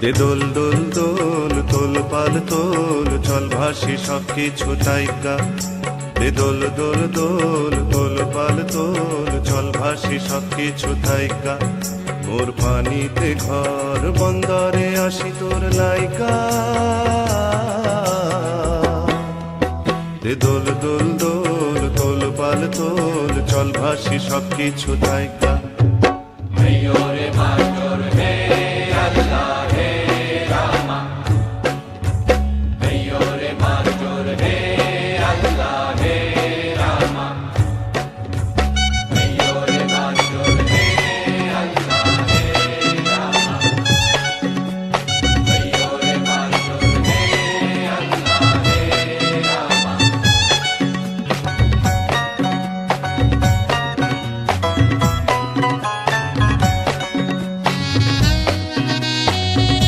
দে দোল দোল দোল তোল পাল তোল চল ভাসি সবকিছু তাইকা। দে দোল দোল দোল তোল পাল তোল চল ভাসি সবকিছু তাইকা। মোর পানিতে ঘর বন্দরে আসি তোর লাইকা। দে দোল দোল দোল তোল পাল তোল চল ভাসি সবকিছু তাইকা।